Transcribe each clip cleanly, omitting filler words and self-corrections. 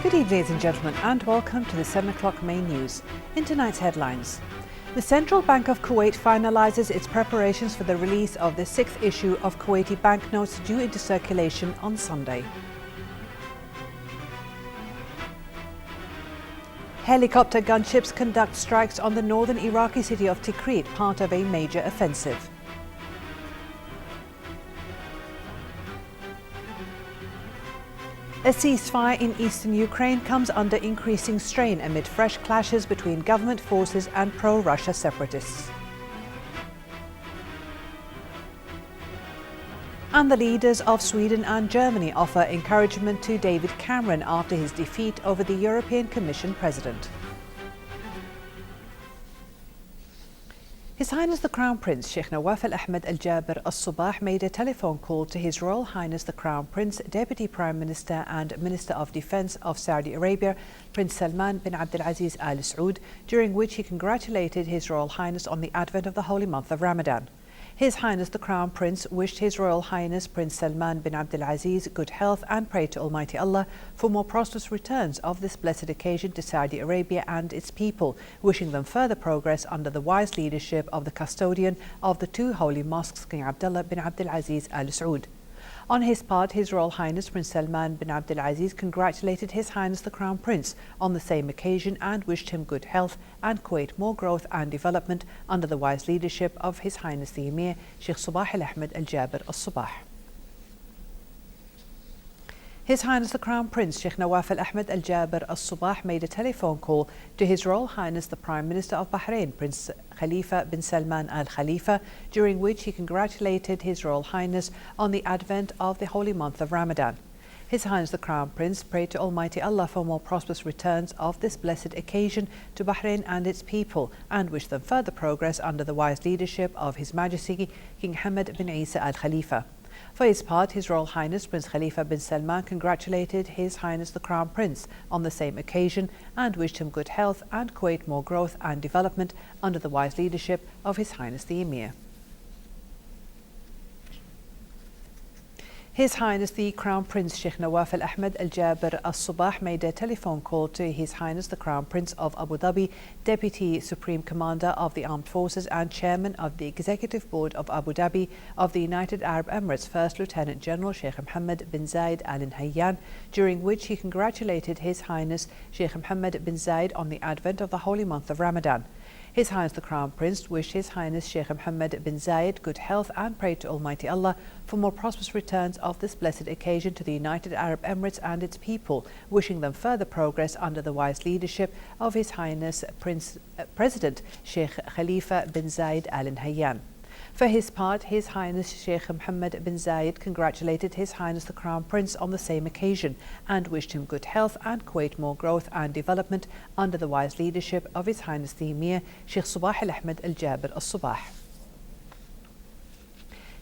Good evening, ladies and gentlemen, and welcome to the 7 o'clock main news. In tonight's headlines, the Central Bank of Kuwait finalises its preparations for the release of the 6th issue of Kuwaiti banknotes due into circulation on Sunday. Helicopter gunships conduct strikes on the northern Iraqi city of Tikrit, part of a major offensive. A ceasefire in eastern Ukraine comes under increasing strain amid fresh clashes between government forces and pro-Russia separatists. And the leaders of Sweden and Germany offer encouragement to David Cameron after his defeat over the European Commission President. His Highness the Crown Prince Sheikh Nawaf Al Ahmed Al Jaber Al Sabah made a telephone call to His Royal Highness the Crown Prince, Deputy Prime Minister and Minister of Defence of Saudi Arabia, Prince Salman bin Abdulaziz Al Saud, during which he congratulated His Royal Highness on the advent of the holy month of Ramadan. His Highness the Crown Prince wished His Royal Highness Prince Salman bin Abdulaziz good health and prayed to Almighty Allah for more prosperous returns of this blessed occasion to Saudi Arabia and its people, wishing them further progress under the wise leadership of the custodian of the two holy mosques, King Abdullah bin Abdulaziz Al Saud. On his part, His Royal Highness Prince Salman bin Abdulaziz congratulated His Highness the Crown Prince on the same occasion and wished him good health and Kuwait more growth and development under the wise leadership of His Highness the Emir Sheikh Sabah Al Ahmed Al Jaber Al Sabah. His Highness the Crown Prince Sheikh Nawaf Al Ahmed Al Jaber Al Sabah made a telephone call to His Royal Highness the Prime Minister of Bahrain, Prince Khalifa bin Salman Al Khalifa, during which he congratulated His Royal Highness on the advent of the holy month of Ramadan. His Highness the Crown Prince prayed to Almighty Allah for more prosperous returns of this blessed occasion to Bahrain and its people and wished them further progress under the wise leadership of His Majesty King Hamad bin Isa Al Khalifa. For his part, His Royal Highness Prince Khalifa bin Salman congratulated His Highness the Crown Prince on the same occasion and wished him good health and Kuwait more growth and development under the wise leadership of His Highness the Emir. His Highness the Crown Prince Sheikh Nawaf Al Ahmed Al Jaber Al Sabah made a telephone call to His Highness the Crown Prince of Abu Dhabi, Deputy Supreme Commander of the Armed Forces and Chairman of the Executive Board of Abu Dhabi of the United Arab Emirates, First Lieutenant General Sheikh Mohammed bin Zayed Al Nahyan, during which he congratulated His Highness Sheikh Mohammed bin Zayed on the advent of the holy month of Ramadan. His Highness the Crown Prince wished His Highness Sheikh Mohammed bin Zayed good health and prayed to Almighty Allah for more prosperous returns of this blessed occasion to the United Arab Emirates and its people, wishing them further progress under the wise leadership of His Highness President Sheikh Khalifa bin Zayed Al Nahyan. For his part, His Highness Sheikh Mohammed bin Zayed congratulated His Highness the Crown Prince on the same occasion and wished him good health and Kuwait more growth and development under the wise leadership of His Highness the Emir Sheikh Sabah Al Ahmed Al Jaber Al Sabah.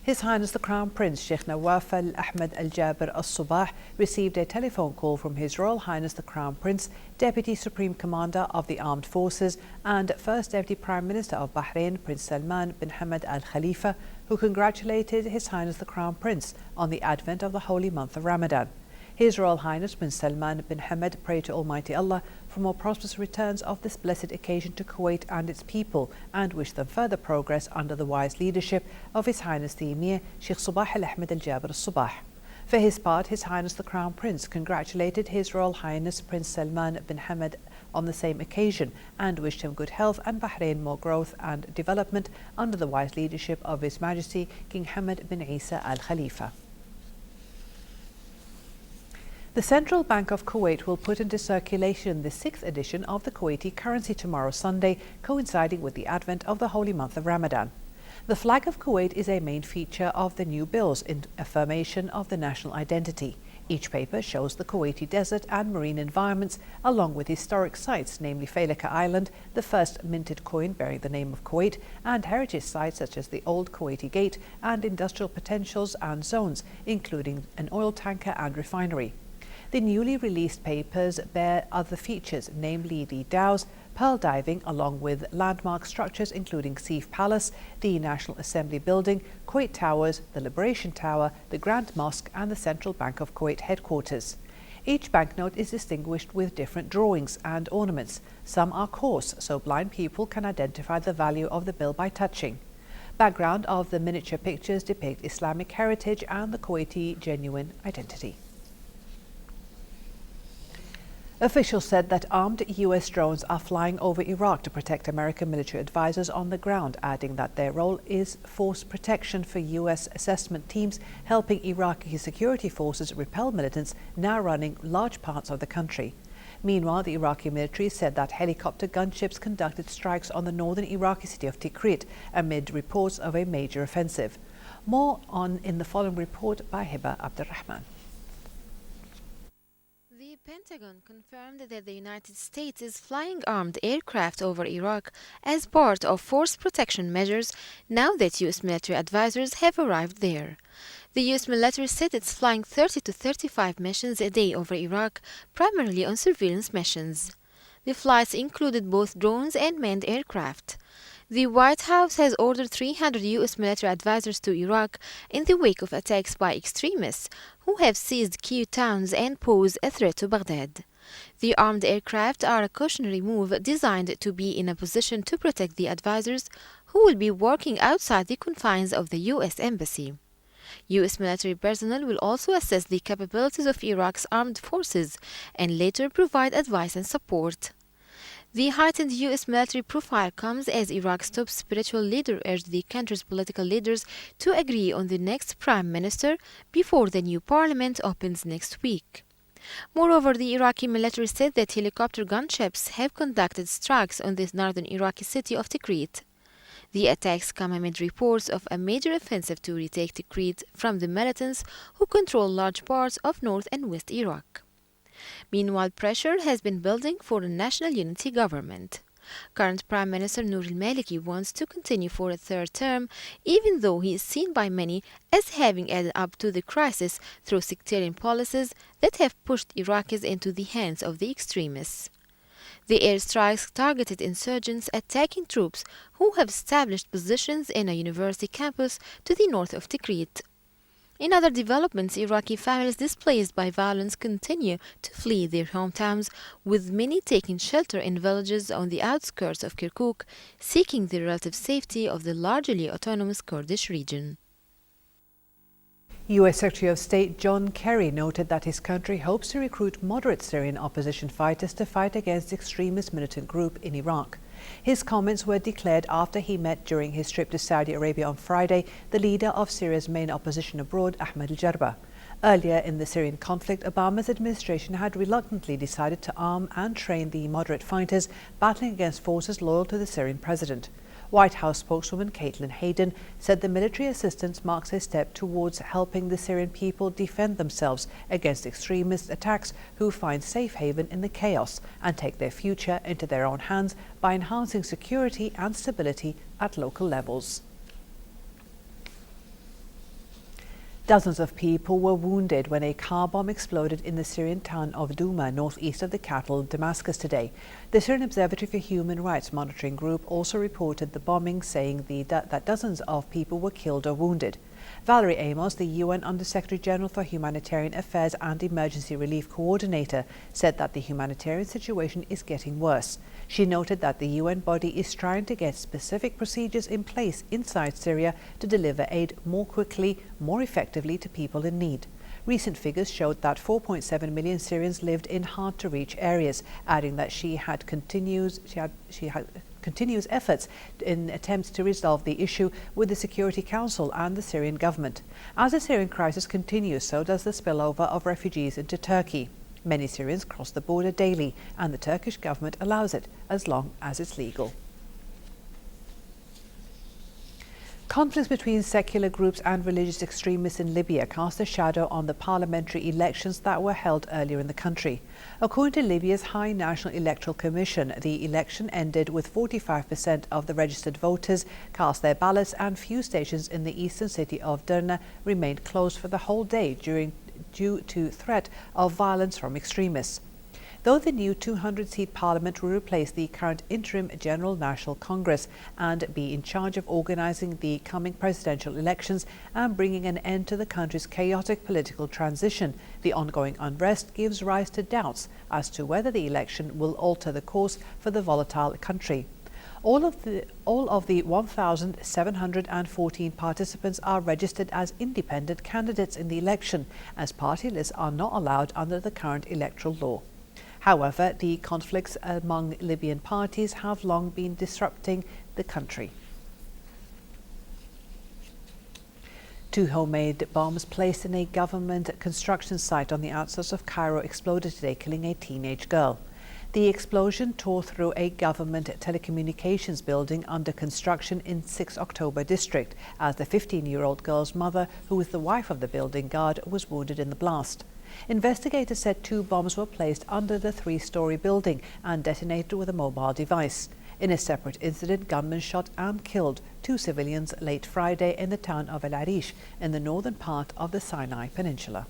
His Highness the Crown Prince Sheikh Nawaf Al Ahmed Al Jaber Al Sabah received a telephone call from His Royal Highness the Crown Prince, Deputy Supreme Commander of the Armed Forces and First Deputy Prime Minister of Bahrain, Prince Salman bin Hamad Al Khalifa, who congratulated His Highness the Crown Prince on the advent of the holy month of Ramadan. His Royal Highness Prince Salman bin Hamad prayed to Almighty Allah for more prosperous returns of this blessed occasion to Kuwait and its people and wished them further progress under the wise leadership of His Highness the Emir Sheikh Sabah Al Ahmed Al Jaber Al Sabah. For his part, His Highness the Crown Prince congratulated His Royal Highness Prince Salman bin Hamad on the same occasion and wished him good health and Bahrain more growth and development under the wise leadership of His Majesty King Hamad bin Isa Al Khalifa. The Central Bank of Kuwait will put into circulation the 6th edition of the Kuwaiti currency tomorrow Sunday, coinciding with the advent of the holy month of Ramadan. The flag of Kuwait is a main feature of the new bills in affirmation of the national identity. Each paper shows the Kuwaiti desert and marine environments along with historic sites, namely Failaka Island, the first minted coin bearing the name of Kuwait, and heritage sites such as the Old Kuwaiti Gate and industrial potentials and zones, including an oil tanker and refinery. The newly released papers bear other features, namely the dhows, pearl diving, along with landmark structures including Seif Palace, the National Assembly Building, Kuwait Towers, the Liberation Tower, the Grand Mosque and the Central Bank of Kuwait headquarters. Each banknote is distinguished with different drawings and ornaments. Some are coarse, so blind people can identify the value of the bill by touching. Background of the miniature pictures depict Islamic heritage and the Kuwaiti genuine identity. Officials said that armed U.S. drones are flying over Iraq to protect American military advisors on the ground, adding that their role is force protection for U.S. assessment teams helping Iraqi security forces repel militants now running large parts of the country. Meanwhile, the Iraqi military said that helicopter gunships conducted strikes on the northern Iraqi city of Tikrit amid reports of a major offensive. More on in the following report by Hiba Abdurrahman. The Pentagon confirmed that the United States is flying armed aircraft over Iraq as part of force protection measures now that U.S. military advisors have arrived there. The U.S. military said it's flying 30 to 35 missions a day over Iraq, primarily on surveillance missions. The flights included both drones and manned aircraft. The White House has ordered 300 U.S. military advisors to Iraq in the wake of attacks by extremists who have seized key towns and pose a threat to Baghdad. The armed aircraft are a cautionary move designed to be in a position to protect the advisors who will be working outside the confines of the U.S. Embassy. U.S. military personnel will also assess the capabilities of Iraq's armed forces and later provide advice and support. The heightened U.S. military profile comes as Iraq's top spiritual leader urged the country's political leaders to agree on the next prime minister before the new parliament opens next week. Moreover, the Iraqi military said that helicopter gunships have conducted strikes on the northern Iraqi city of Tikrit. The attacks come amid reports of a major offensive to retake Tikrit from the militants who control large parts of north and west Iraq. Meanwhile, pressure has been building for a national unity government. Current Prime Minister Noor al-Maliki wants to continue for a third term, even though he is seen by many as having added up to the crisis through sectarian policies that have pushed Iraqis into the hands of the extremists. The airstrikes targeted insurgents attacking troops who have established positions in a university campus to the north of Tikrit. In other developments, Iraqi families displaced by violence continue to flee their hometowns, with many taking shelter in villages on the outskirts of Kirkuk, seeking the relative safety of the largely autonomous Kurdish region. U.S. Secretary of State John Kerry noted that his country hopes to recruit moderate Syrian opposition fighters to fight against the extremist militant group in Iraq. His comments were declared after he met during his trip to Saudi Arabia on Friday the leader of Syria's main opposition abroad, Ahmed al-Jarrah. Earlier in the Syrian conflict, Obama's administration had reluctantly decided to arm and train the moderate fighters battling against forces loyal to the Syrian president. White House spokeswoman Caitlin Hayden said the military assistance marks a step towards helping the Syrian people defend themselves against extremist attacks who find safe haven in the chaos and take their future into their own hands by enhancing security and stability at local levels. Dozens of people were wounded when a car bomb exploded in the Syrian town of Douma, northeast of the capital of Damascus today. The Syrian Observatory for Human Rights monitoring group also reported the bombing, saying that dozens of people were killed or wounded. Valerie Amos, the UN Under-Secretary General for Humanitarian Affairs and Emergency Relief Coordinator, said that the humanitarian situation is getting worse. She noted that the UN body is trying to get specific procedures in place inside Syria to deliver aid more quickly, more effectively to people in need. Recent figures showed that 4.7 million Syrians lived in hard-to-reach areas, adding that she had continuous efforts in attempts to resolve the issue with the Security Council and the Syrian government. As the Syrian crisis continues, so does the spillover of refugees into Turkey. Many Syrians cross the border daily, and the Turkish government allows it as long as it's legal. Conflicts between secular groups and religious extremists in Libya cast a shadow on the parliamentary elections that were held earlier in the country. According to Libya's High National Electoral Commission, the election ended with 45% of the registered voters cast their ballots, and few stations in the eastern city of Derna remained closed for the whole day due to threat of violence from extremists. though the new 200-seat parliament will replace the current interim General National Congress and be in charge of organising the coming presidential elections and bringing an end to the country's chaotic political transition. The ongoing unrest gives rise to doubts as to whether the election will alter the course for the volatile country. All of the 1,714 participants are registered as independent candidates in the election, as party lists are not allowed under the current electoral law. However, the conflicts among Libyan parties have long been disrupting the country. 2 homemade bombs placed in a government construction site on the outskirts of Cairo exploded today, killing a teenage girl. The explosion tore through a government telecommunications building under construction in 6 October district, as the 15-year-old girl's mother, who was the wife of the building guard, was wounded in the blast. Investigators said 2 bombs were placed under the 3-story building and detonated with a mobile device. In a separate incident, gunmen shot and killed 2 civilians late Friday in the town of El Arish in the northern part of the Sinai Peninsula.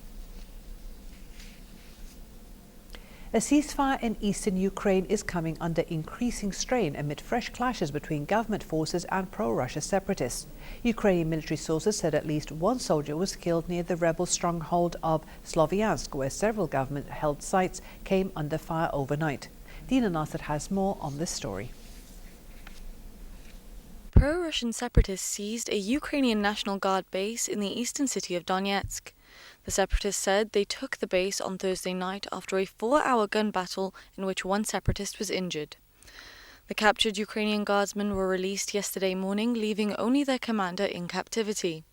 A ceasefire in eastern Ukraine is coming under increasing strain amid fresh clashes between government forces and pro-Russia separatists. Ukrainian military sources said at least 1 soldier was killed near the rebel stronghold of Sloviansk, where several government-held sites came under fire overnight. Dina Nasser has more on this story. Pro-Russian separatists seized a Ukrainian National Guard base in the eastern city of Donetsk. The separatists said they took the base on Thursday night after a 4-hour gun battle in which 1 separatist was injured. The captured Ukrainian guardsmen were released yesterday morning, leaving only their commander in captivity.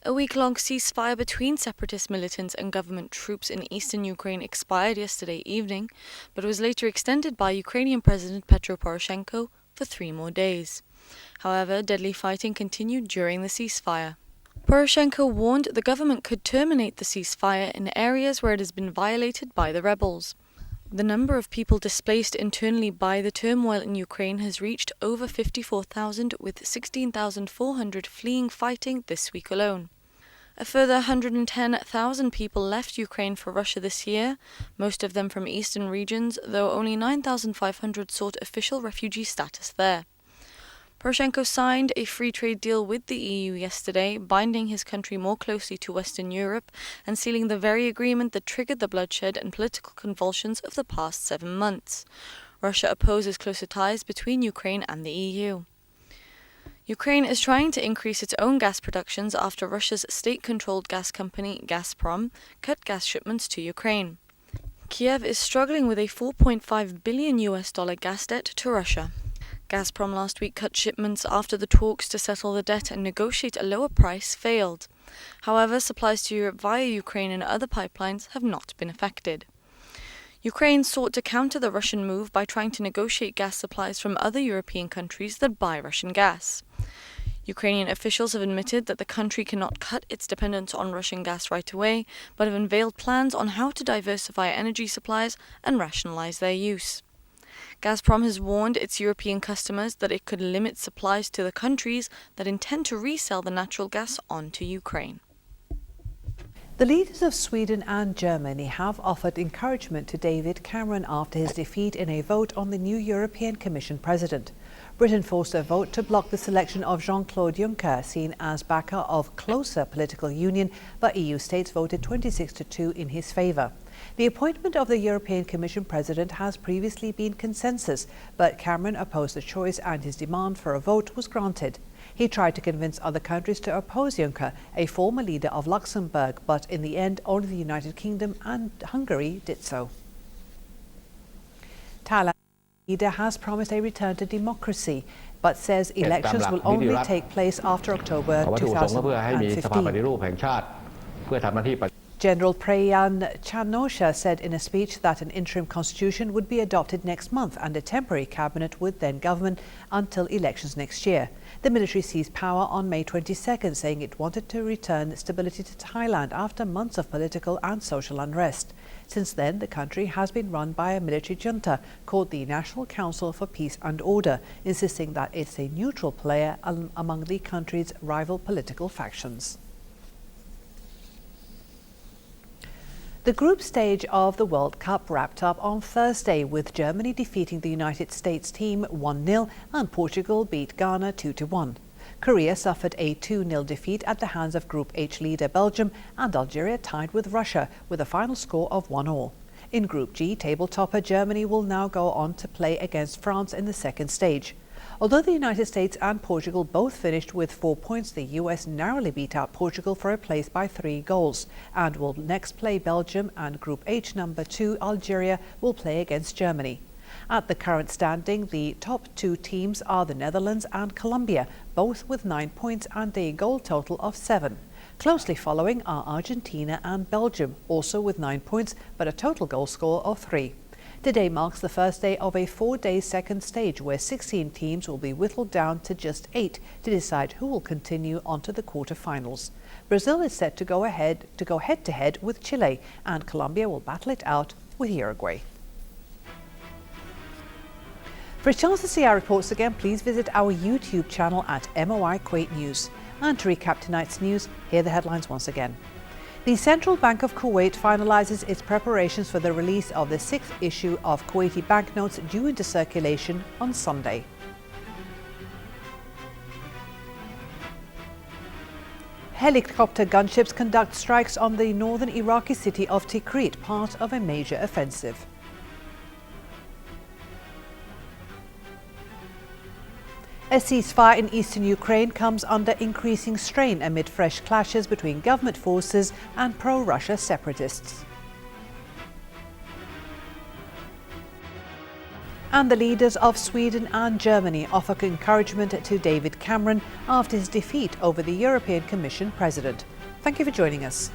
A week-long ceasefire between separatist militants and government troops in eastern Ukraine expired yesterday evening, but was later extended by Ukrainian President Petro Poroshenko for 3 more days. However, deadly fighting continued during the ceasefire. Poroshenko warned the government could terminate the ceasefire in areas where it has been violated by the rebels. The number of people displaced internally by the turmoil in Ukraine has reached over 54,000, with 16,400 fleeing fighting this week alone. A further 110,000 people left Ukraine for Russia this year, most of them from eastern regions, though only 9,500 sought official refugee status there. Poroshenko signed a free trade deal with the EU yesterday, binding his country more closely to Western Europe and sealing the very agreement that triggered the bloodshed and political convulsions of the past 7 months. Russia opposes closer ties between Ukraine and the EU. Ukraine is trying to increase its own gas productions after Russia's state-controlled gas company, Gazprom, cut gas shipments to Ukraine. Kiev is struggling with a $4.5 billion gas debt to Russia. Gazprom last week cut shipments after the talks to settle the debt and negotiate a lower price failed. However, supplies to Europe via Ukraine and other pipelines have not been affected. Ukraine sought to counter the Russian move by trying to negotiate gas supplies from other European countries that buy Russian gas. Ukrainian officials have admitted that the country cannot cut its dependence on Russian gas right away, but have unveiled plans on how to diversify energy supplies and rationalize their use. Gazprom has warned its European customers that it could limit supplies to the countries that intend to resell the natural gas onto Ukraine. The leaders of Sweden and Germany have offered encouragement to David Cameron after his defeat in a vote on the new European Commission president. Britain forced a vote to block the selection of Jean-Claude Juncker, seen as backer of closer political union, but EU states voted 26-2 in his favour. The appointment of the European Commission president has previously been consensus, but Cameron opposed the choice and his demand for a vote was granted. He tried to convince other countries to oppose Juncker, a former leader of Luxembourg, but in the end only the United Kingdom and Hungary did so. Thailand's leader has promised a return to democracy, but says elections will only take place after October 2015. General Prayan Chan-o-cha said in a speech that an interim constitution would be adopted next month and a temporary cabinet would then govern until elections next year. The military seized power on May 22nd, saying it wanted to return stability to Thailand after months of political and social unrest. Since then, the country has been run by a military junta called the National Council for Peace and Order, insisting that it's a neutral player among the country's rival political factions. The group stage of the World Cup wrapped up on Thursday with Germany defeating the United States team 1-0 and Portugal beat Ghana 2-1. Korea suffered a 2-0 defeat at the hands of Group H leader Belgium, and Algeria tied with Russia with a final score of 1-1. In Group G, table topper Germany will now go on to play against France in the second stage. Although the United States and Portugal both finished with 4 points, the US narrowly beat out Portugal for a place by 3 goals and will next play Belgium, and Group H number 2 Algeria will play against Germany. At the current standing, the top 2 teams are the Netherlands and Colombia, both with 9 points and a goal total of 7. Closely following are Argentina and Belgium, also with 9 points but a total goal score of 3. Today marks the first day of a 4-day second stage where 16 teams will be whittled down to just 8 to decide who will continue onto the quarter-finals. Brazil is set to go head-to-head with Chile, and Colombia will battle it out with Uruguay. For a chance to see our reports again, please visit our YouTube channel at MOI Kuwait News. And to recap tonight's news, here are the headlines once again. The Central Bank of Kuwait finalises its preparations for the release of the 6th issue of Kuwaiti banknotes due into circulation on Sunday. Helicopter gunships conduct strikes on the northern Iraqi city of Tikrit, part of a major offensive. A ceasefire in eastern Ukraine comes under increasing strain amid fresh clashes between government forces and pro-Russia separatists. And the leaders of Sweden and Germany offer encouragement to David Cameron after his defeat over the European Commission president. Thank you for joining us.